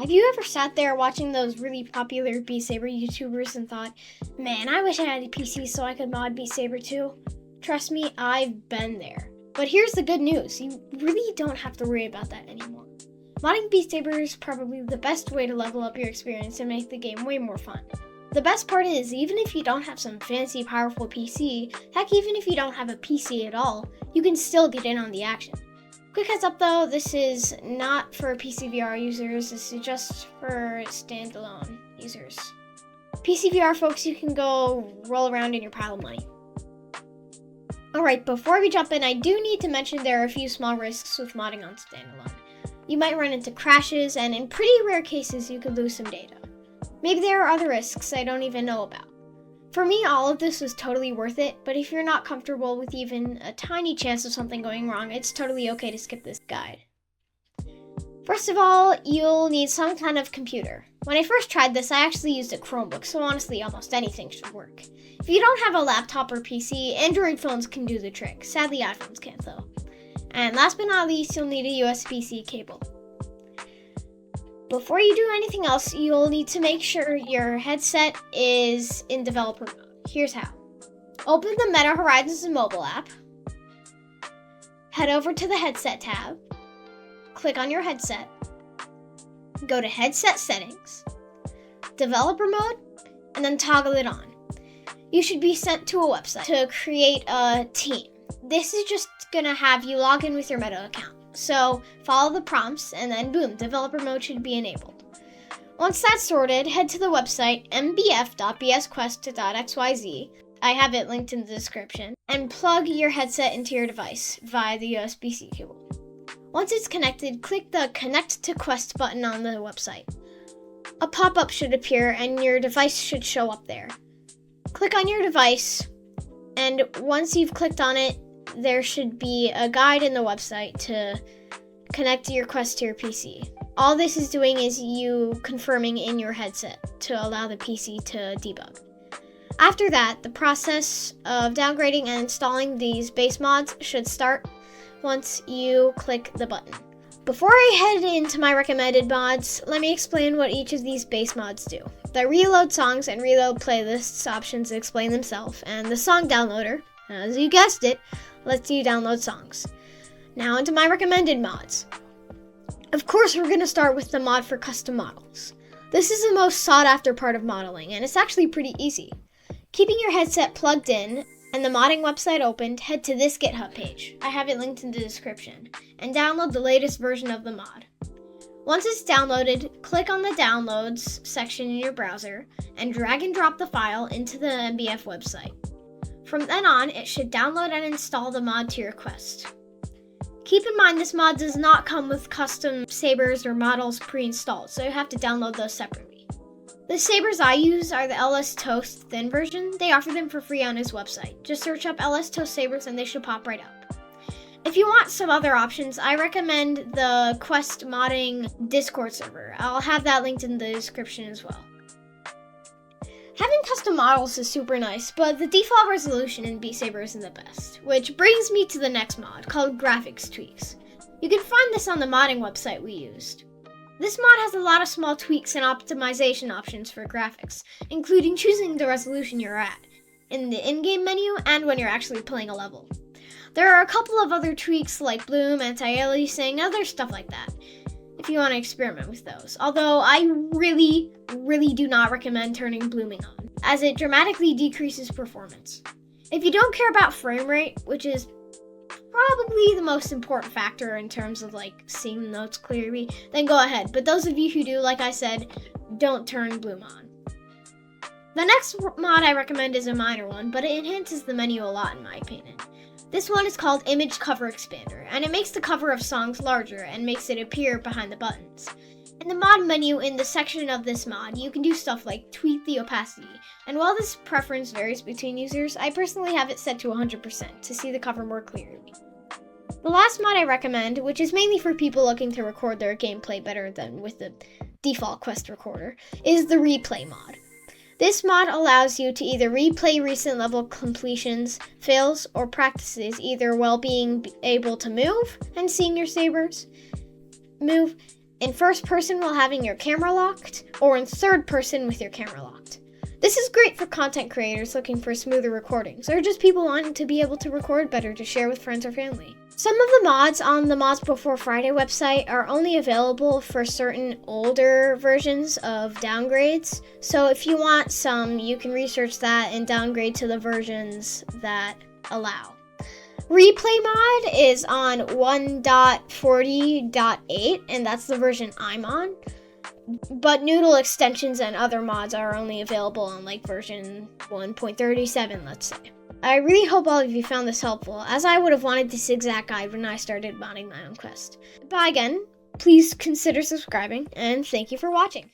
Have you ever sat there watching those really popular Beat Saber YouTubers and thought, man, I wish I had a PC so I could mod Beat Saber too? Trust me, I've been there. But here's the good news, you really don't have to worry about that anymore. Modding Beat Saber is probably the best way to level up your experience and make the game way more fun. The best part is, even if you don't have some fancy, powerful PC, heck, even if you don't have a PC at all, you can still get in on the action. Quick heads up though, this is not for PCVR users, this is just for standalone users. PCVR folks, you can go roll around in your pile of money. Alright, before we jump in, I do need to mention there are a few small risks with modding on standalone. You might run into crashes, and in pretty rare cases, you could lose some data. Maybe there are other risks I don't even know about. For me, all of this was totally worth it, but if you're not comfortable with even a tiny chance of something going wrong, it's totally okay to skip this guide. First of all, you'll need some kind of computer. When I first tried this, I actually used a Chromebook, so honestly, almost anything should work. If you don't have a laptop or PC, Android phones can do the trick. Sadly, iPhones can't though. And last but not least, you'll need a USB-C cable. Before you do anything else, you'll need to make sure your headset is in developer mode. Here's how. Open the Meta Horizons mobile app. Head over to the headset tab. Click on your headset. Go to headset settings, developer mode, and then toggle it on. You should be sent to a website to create a team. This is just gonna have you log in with your Meta account. So follow the prompts and then boom, developer mode should be enabled. Once that's sorted, head to the website mbf.bsquest.xyz. I have it linked in the description, and plug your headset into your device via the USB-C cable. Once it's connected, click the Connect to Quest button on the website. A pop-up should appear and your device should show up there. Click on your device, and once you've clicked on it, there should be a guide in the website to connect your Quest to your PC. All this is doing is you confirming in your headset to allow the PC to debug. After that, the process of downgrading and installing these base mods should start once you click the button. Before I head into my recommended mods, let me explain what each of these base mods do. The reload songs and reload playlists options explain themselves, and the song downloader, as you guessed it, lets you download songs. Now into my recommended mods. Of course, we're going to start with the mod for custom models. This is the most sought after part of modeling, and it's actually pretty easy. Keeping your headset plugged in and the modding website opened, head to this GitHub page. I have it linked in the description, and download the latest version of the mod. Once it's downloaded, click on the downloads section in your browser and drag and drop the file into the MBF website. From then on, it should download and install the mod to your Quest. Keep in mind this mod does not come with custom Sabers or models pre-installed, so you have to download those separately. The Sabers I use are the LS Toast thin version. They offer them for free on his website. Just search up LS Toast Sabers and they should pop right up. If you want some other options, I recommend the Quest modding Discord server. I'll have that linked in the description as well. Having custom models is super nice, but the default resolution in Beat Saber isn't the best, which brings me to the next mod, called Graphics Tweaks. You can find this on the modding website we used. This mod has a lot of small tweaks and optimization options for graphics, including choosing the resolution you're at, in the in-game menu and when you're actually playing a level. There are a couple of other tweaks like bloom, anti-aliasing, other stuff like that, if you want to experiment with those. Although I really do not recommend turning blooming on, as it dramatically decreases performance. If you don't care about frame rate, which is probably the most important factor in terms of seeing the notes clearly, then go ahead. But those of you who do, like I said, don't turn bloom on. The next mod I recommend is a minor one, but it enhances the menu a lot in my opinion. This one is called Image Cover Expander, and it makes the cover of songs larger and makes it appear behind the buttons. In the mod menu in the section of this mod, you can do stuff like tweak the opacity, and while this preference varies between users, I personally have it set to 100% to see the cover more clearly. The last mod I recommend, which is mainly for people looking to record their gameplay better than with the default Quest recorder, is the Replay mod. This mod allows you to either replay recent level completions, fails, or practices either while being able to move and seeing your Sabers move. in first person while having your camera locked, or in third person with your camera locked. This is great for content creators looking for smoother recordings, or just people wanting to be able to record better to share with friends or family. Some of the mods on the Mods Before Friday website are only available for certain older versions of downgrades, so if you want some, you can research that and downgrade to the versions that allow. Replay mod is on 1.40.8, and that's the version I'm on. But Noodle extensions and other mods are only available on like version 1.37, let's say. I really hope all of you found this helpful, as I would have wanted this exact guide when I started modding my own quest. Bye again, please consider subscribing, and thank you for watching.